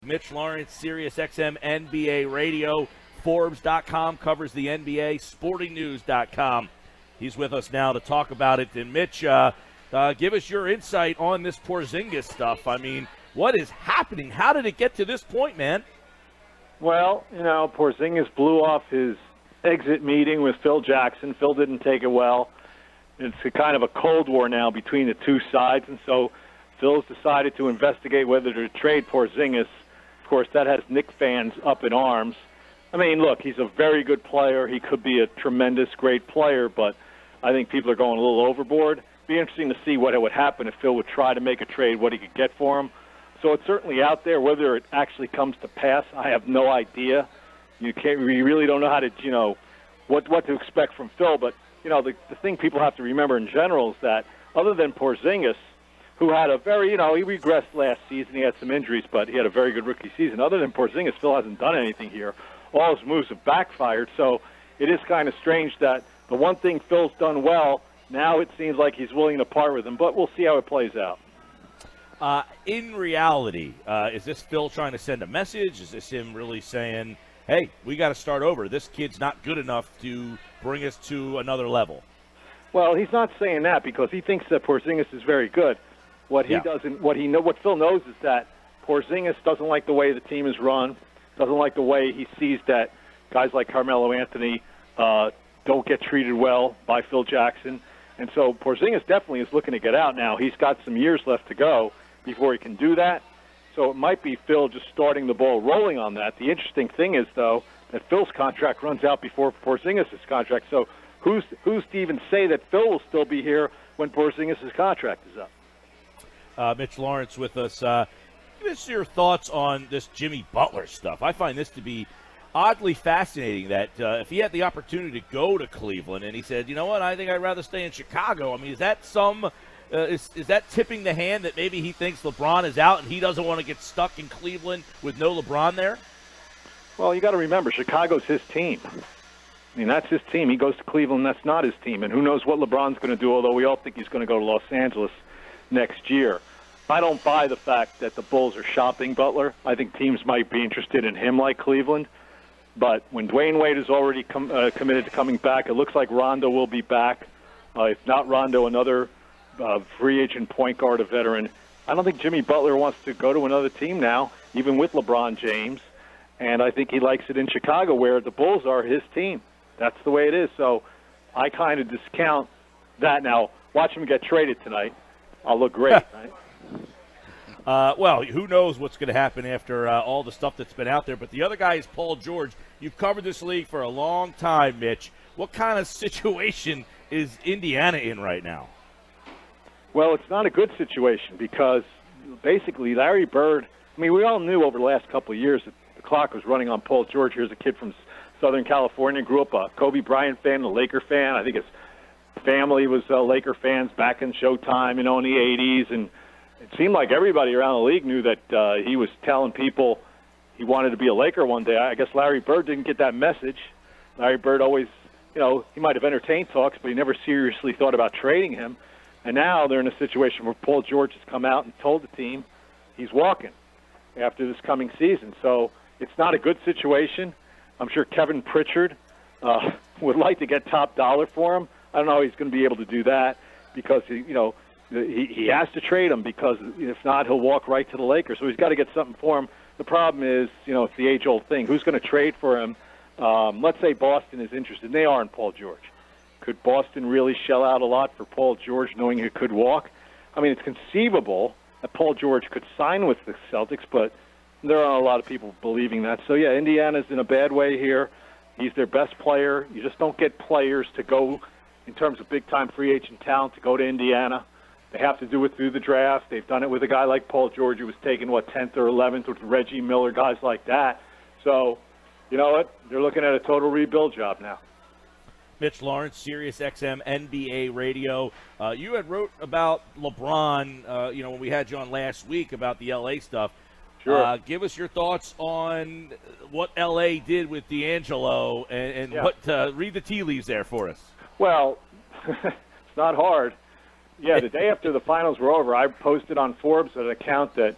Mitch Lawrence, Sirius XM NBA Radio. Forbes.com covers the NBA. SportingNews.com. He's with us now to talk about it. And Mitch, give us your insight on this Porzingis stuff. I mean, what is happening? How did it get to this point, man? Well, Porzingis blew off his exit meeting with Phil Jackson. Phil didn't take it well. It's a kind of a Cold War now between the two sides, and so Phil's decided to investigate whether to trade Porzingis. Of course, that has Knicks fans up in arms. I mean, look, he's a very good player. He could be a tremendous, great player, but I think people are going a little overboard. It'd be interesting to see what would happen if Phil would try to make a trade, what he could get for him. So it's certainly out there. Whether it actually comes to pass, I have no idea. You really don't know how to, what to expect from Phil. But, the thing people have to remember in general is that other than Porzingis, who had a very, he regressed last season. He had some injuries, but he had a very good rookie season. Other than Porzingis, Phil hasn't done anything here. All his moves have backfired. So it is kind of strange that the one thing Phil's done well, now it seems like he's willing to part with him. But we'll see how it plays out. In reality, is this Phil trying to send a message? Is this him really saying, hey, we got to start over? This kid's not good enough to bring us to another level. Well, he's not saying that because he thinks that Porzingis is very good. What Phil knows is that Porzingis doesn't like the way the team is run, doesn't like the way he sees that guys like Carmelo Anthony don't get treated well by Phil Jackson. And so Porzingis definitely is looking to get out now. He's got some years left to go before he can do that. So it might be Phil just starting the ball rolling on that. The interesting thing is, though, that Phil's contract runs out before Porzingis' contract. So who's to even say that Phil will still be here when Porzingis' contract is up? Mitch Lawrence with us. Give us your thoughts on this Jimmy Butler stuff. I find this to be oddly fascinating that if he had the opportunity to go to Cleveland and he said, you know what, I think I'd rather stay in Chicago. I mean, is that is that tipping the hand that maybe he thinks LeBron is out and he doesn't want to get stuck in Cleveland with no LeBron there? Well, you got to remember, Chicago's his team. I mean, that's his team. He goes to Cleveland, that's not his team. And who knows what LeBron's going to do, although we all think he's going to go to Los Angeles next year. I don't buy the fact that the Bulls are shopping Butler. I think teams might be interested in him like Cleveland. But when Dwayne Wade is already committed to coming back, it looks like Rondo will be back. If not Rondo, another free agent point guard, a veteran. I don't think Jimmy Butler wants to go to another team now, even with LeBron James. And I think he likes it in Chicago where the Bulls are his team. That's the way it is. So I kind of discount that. Now, watch him get traded tonight. I'll look great, right? Well, who knows what's going to happen after all the stuff that's been out there. But the other guy is Paul George. You've covered this league for a long time, Mitch. What kind of situation is Indiana in right now? Well, it's not a good situation because basically Larry Bird, I mean, we all knew over the last couple of years that the clock was running on Paul George. Here's a kid from Southern California, grew up a Kobe Bryant fan, a Laker fan. I think his family was Laker fans back in Showtime, in the 80s, and it seemed like everybody around the league knew that he was telling people he wanted to be a Laker one day. I guess Larry Bird didn't get that message. Larry Bird always, he might have entertained talks, but he never seriously thought about trading him. And now they're in a situation where Paul George has come out and told the team he's walking after this coming season. So it's not a good situation. I'm sure Kevin Pritchard would like to get top dollar for him. I don't know how he's going to be able to do that because, he has to trade him because if not, he'll walk right to the Lakers. So he's got to get something for him. The problem is, it's the age-old thing. Who's going to trade for him? Let's say Boston is interested. They are in Paul George. Could Boston really shell out a lot for Paul George knowing he could walk? I mean, it's conceivable that Paul George could sign with the Celtics, but there aren't a lot of people believing that. So, yeah, Indiana's in a bad way here. He's their best player. You just don't get players to go, in terms of big-time free agent talent, to go to Indiana. They have to do it through the draft. They've done it with a guy like Paul George who was taken, 10th or 11th, with Reggie Miller, guys like that. So, you know what? They're looking at a total rebuild job now. Mitch Lawrence, Sirius XM NBA Radio. You had wrote about LeBron, when we had you on last week about the L.A. stuff. Sure. Give us your thoughts on what L.A. did with D'Angelo and what read the tea leaves there for us. Well, it's not hard. Yeah, the day after the finals were over, I posted on Forbes an account that,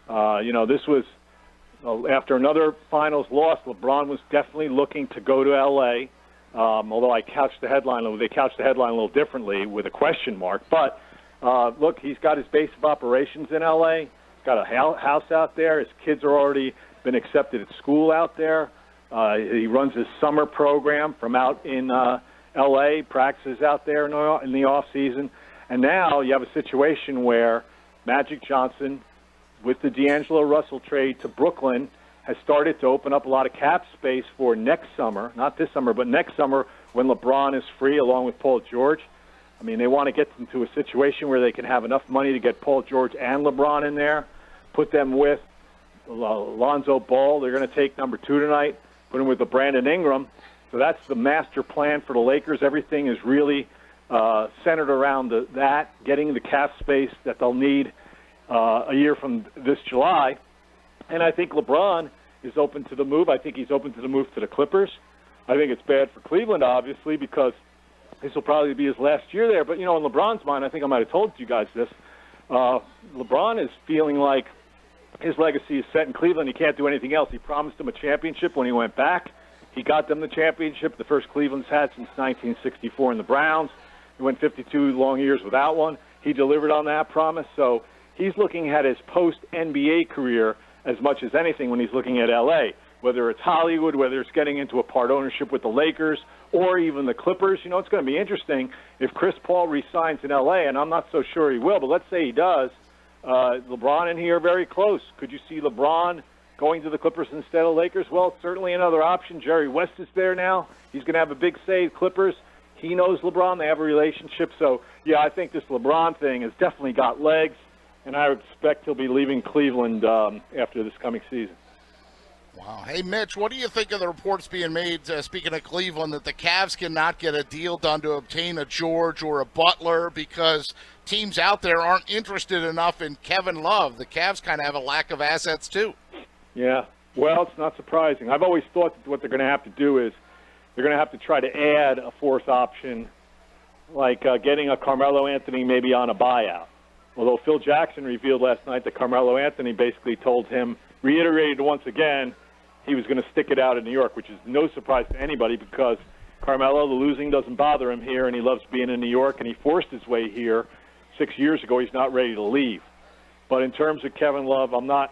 this was after another finals loss, LeBron was definitely looking to go to L.A., although they couched the headline a little differently with a question mark. But, look, he's got his base of operations in L.A., he's got a house out there, his kids are already been accepted at school out there. He runs his summer program from out in L.A., practices out there in the off season. And now you have a situation where Magic Johnson, with the D'Angelo Russell trade to Brooklyn, has started to open up a lot of cap space for next summer, not this summer, but next summer when LeBron is free along with Paul George. I mean, they want to get into a situation where they can have enough money to get Paul George and LeBron in there, put them with Lonzo Ball. They're going to take number 2 tonight, put him with the Brandon Ingram. So that's the master plan for the Lakers. Everything is really centered around that, getting the cap space that they'll need a year from this July. And I think LeBron is open to the move. I think he's open to the move to the Clippers. I think it's bad for Cleveland, obviously, because this will probably be his last year there. But, in LeBron's mind, I think I might have told you guys this, LeBron is feeling like his legacy is set in Cleveland. He can't do anything else. He promised them a championship when he went back. He got them the championship, the first Cleveland's had since 1964 in the Browns. He went 52 long years without one. He delivered on that promise. So he's looking at his post-NBA career as much as anything when he's looking at L.A., whether it's Hollywood, whether it's getting into a part ownership with the Lakers, or even the Clippers. It's going to be interesting if Chris Paul re-signs in L.A., and I'm not so sure he will, but let's say he does. LeBron and he are very close. Could you see LeBron going to the Clippers instead of Lakers? Well, it's certainly another option. Jerry West is there now. He's going to have a big say. Clippers, he knows LeBron. They have a relationship. So, yeah, I think this LeBron thing has definitely got legs, and I would expect he'll be leaving Cleveland after this coming season. Wow. Hey, Mitch, what do you think of the reports being made, speaking of Cleveland, that the Cavs cannot get a deal done to obtain a George or a Butler because teams out there aren't interested enough in Kevin Love? The Cavs kind of have a lack of assets, too. Yeah. Well, it's not surprising. I've always thought that what they're going to have to do is they're going to have to try to add a fourth option, like getting a Carmelo Anthony maybe on a buyout. Although Phil Jackson revealed last night that Carmelo Anthony basically told him, reiterated once again, he was going to stick it out in New York, which is no surprise to anybody because Carmelo, the losing doesn't bother him here, and he loves being in New York, and he forced his way here 6 years ago. He's not ready to leave. But in terms of Kevin Love, I'm not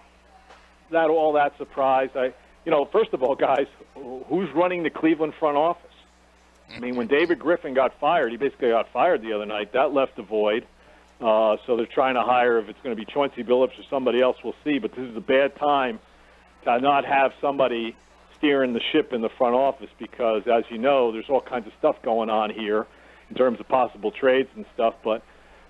all that surprised. First of all, guys, who's running the Cleveland front office? I mean, when David Griffin got fired, he basically got fired the other night. That left a void. So they're trying to hire, if it's going to be Chauncey Billups or somebody else, we'll see. But this is a bad time to not have somebody steering the ship in the front office because, as you know, there's all kinds of stuff going on here in terms of possible trades and stuff. But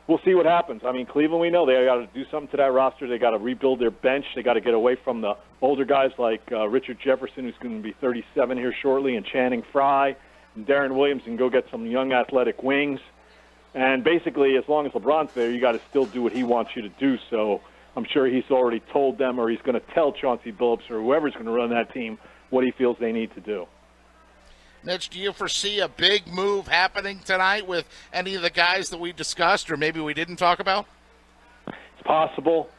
we'll see what happens. I mean, Cleveland, we know they got to do something to that roster. They got to rebuild their bench. They got to get away from the older guys like Richard Jefferson, who's going to be 37 here shortly, and Channing Frye and Darren Williams, and go get some young athletic wings. And basically, as long as LeBron's there, you got to still do what he wants you to do. So I'm sure he's already told them, or he's going to tell Chauncey Billups or whoever's going to run that team what he feels they need to do. Mitch, do you foresee a big move happening tonight with any of the guys that we discussed or maybe we didn't talk about? It's possible.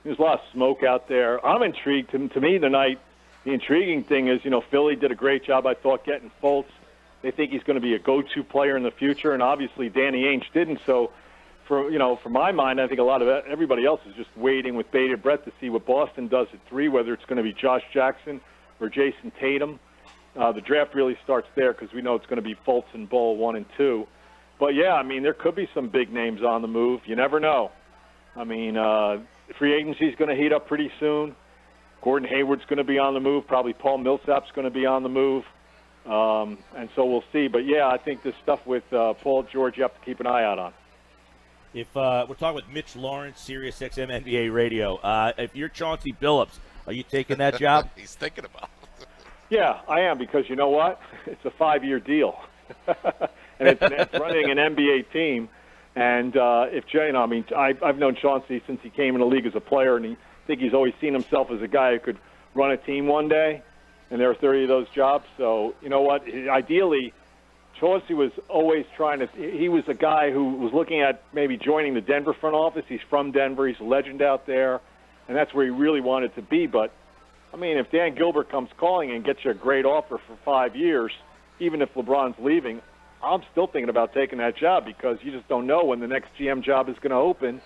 There's a lot of smoke out there. I'm intrigued. To me tonight, the intriguing thing is, Philly did a great job, I thought, getting Fultz. They think he's going to be a go-to player in the future, and obviously Danny Ainge didn't. So, for my mind, I think a lot of everybody else is just waiting with bated breath to see what Boston does at 3, whether it's going to be Josh Jackson or Jason Tatum. The draft really starts there because we know it's going to be Fultz and Ball 1 and 2. But, yeah, I mean, there could be some big names on the move. You never know. I mean, free agency is going to heat up pretty soon. Gordon Hayward's going to be on the move. Probably Paul Millsap's going to be on the move. And so we'll see. But, yeah, I think this stuff with Paul George you have to keep an eye out on. If we're talking with Mitch Lawrence, Sirius XM NBA Radio, if you're Chauncey Billups, are you taking that job? He's thinking about it. Yeah, I am, because you know what? It's a 5-year deal. And it's running an NBA team. And I've known Chauncey since he came in the league as a player, and I think he's always seen himself as a guy who could run a team one day. And there are 30 of those jobs. So, you know what? Ideally, Chauncey was always he was a guy who was looking at maybe joining the Denver front office. He's from Denver. He's a legend out there. And that's where he really wanted to be. But I mean, if Dan Gilbert comes calling and gets you a great offer for 5 years, even if LeBron's leaving, I'm still thinking about taking that job because you just don't know when the next GM job is going to open.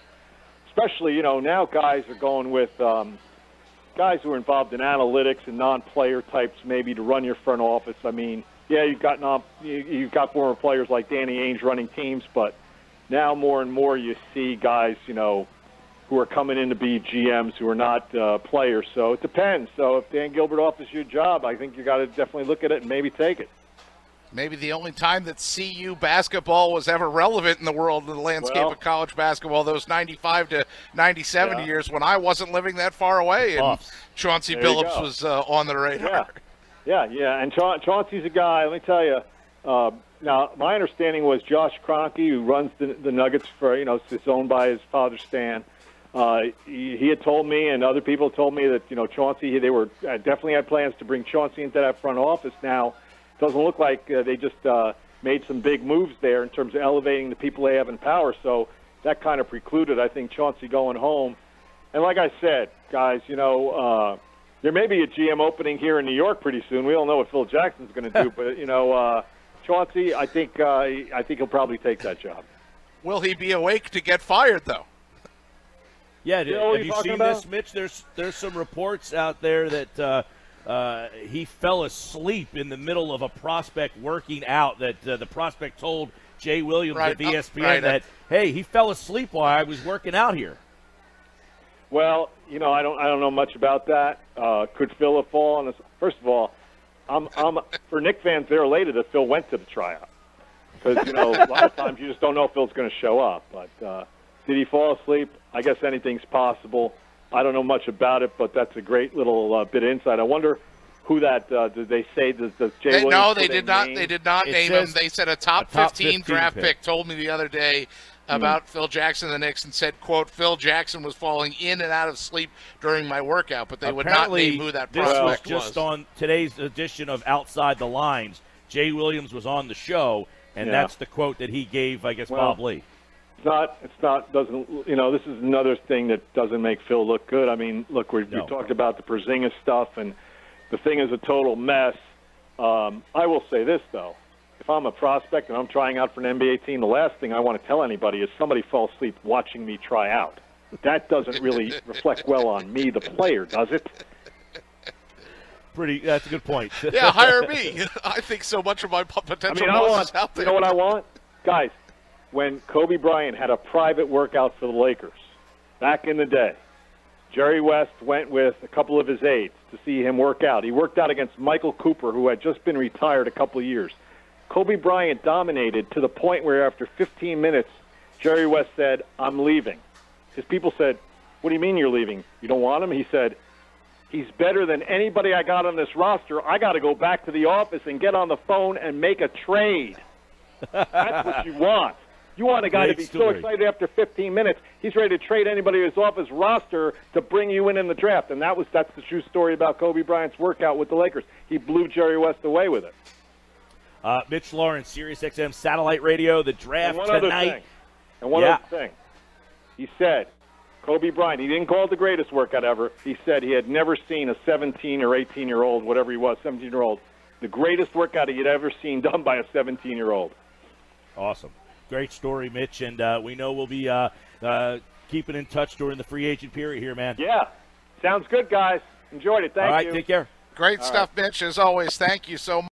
Especially, you know, now guys are going with guys who are involved in analytics and non-player types maybe to run your front office. I mean, yeah, you've got former players like Danny Ainge running teams, but now more and more you see guys, you know, who are coming in to be GMs who are not players. So it depends. So if Dan Gilbert offers you a job, I think you got to definitely look at it and maybe take it. Maybe the only time that CU basketball was ever relevant in the world, in the landscape of college basketball, those 95 to 97 years when I wasn't living that far away, and Chauncey Billups was on the radar. Yeah. And Chauncey's a guy, let me tell you, now my understanding was Josh Kroenke, who runs the Nuggets for, you know, it's owned by his father Stan. He had told me, and other people told me that, you know, Chauncey, they were definitely had plans to bring Chauncey into that front office. Now, doesn't look like they just made some big moves there in terms of elevating the people they have in power. So that kind of precluded, I think, Chauncey going home. And like I said, guys, you know, there may be a GM opening here in New York pretty soon. We don't know what Phil Jackson's going to do, but you know, Chauncey, I think he'll probably take that job. Will he be awake to get fired, though? Yeah, have you seen this, Mitch? There's some reports out there that he fell asleep in the middle of a prospect working out. That the prospect told Jay Williams at ESPN that, hey, he fell asleep while I was working out here. Well, you know, I don't know much about that. Could Phil have fallen? First of all, I'm for Knicks fans, they're elated that Phil went to the tryout because, you know, a lot of times you just don't know if Phil's going to show up. But did he fall asleep? I guess anything's possible. I don't know much about it, but that's a great little bit of insight. I wonder who that did they say? Does Jay Williams? No, they did not. They did not name him. They said a top 15 draft pick. Told me the other day about Phil Jackson of the Knicks and said, "quote Phil Jackson was falling in and out of sleep during my workout," but they would not name who that prospect was. Just on today's edition of Outside the Lines, Jay Williams was on the show, and that's the quote that he gave, I guess, Bob Lee. Doesn't, you know, this is another thing that doesn't make Phil look good. I mean, look, we talked about the Porzingis stuff, and the thing is a total mess. I will say this, though. If I'm a prospect and I'm trying out for an NBA team, the last thing I want to tell anybody is somebody fell asleep watching me try out. That doesn't really reflect well on me, the player, does it? That's a good point. Yeah, hire me. I think so much of my potential is out there. You know what I want? Guys, when Kobe Bryant had a private workout for the Lakers back in the day, Jerry West went with a couple of his aides to see him work out. He worked out against Michael Cooper, who had just been retired a couple of years. Kobe Bryant dominated to the point where after 15 minutes, Jerry West said, "I'm leaving." His people said, "What do you mean you're leaving? You don't want him?" He said, "He's better than anybody I got on this roster. I got to go back to the office and get on the phone and make a trade." That's what you want. You want a guy to be so excited after 15 minutes, he's ready to trade anybody who's off his roster to bring you in the draft. And that's the true story about Kobe Bryant's workout with the Lakers. He blew Jerry West away with it. Mitch Lawrence, Sirius XM Satellite Radio, the draft and tonight. One other thing. He said, Kobe Bryant, he didn't call it the greatest workout ever. He said he had never seen a 17 or 18-year-old, whatever he was, 17-year-old, the greatest workout he had ever seen done by a 17-year-old. Awesome. Great story, Mitch, and we know we'll be keeping in touch during the free agent period here, man. Yeah. Sounds good, guys. Enjoyed it. Thank you. All right, take care. Great stuff, Mitch, as always. Thank you so much.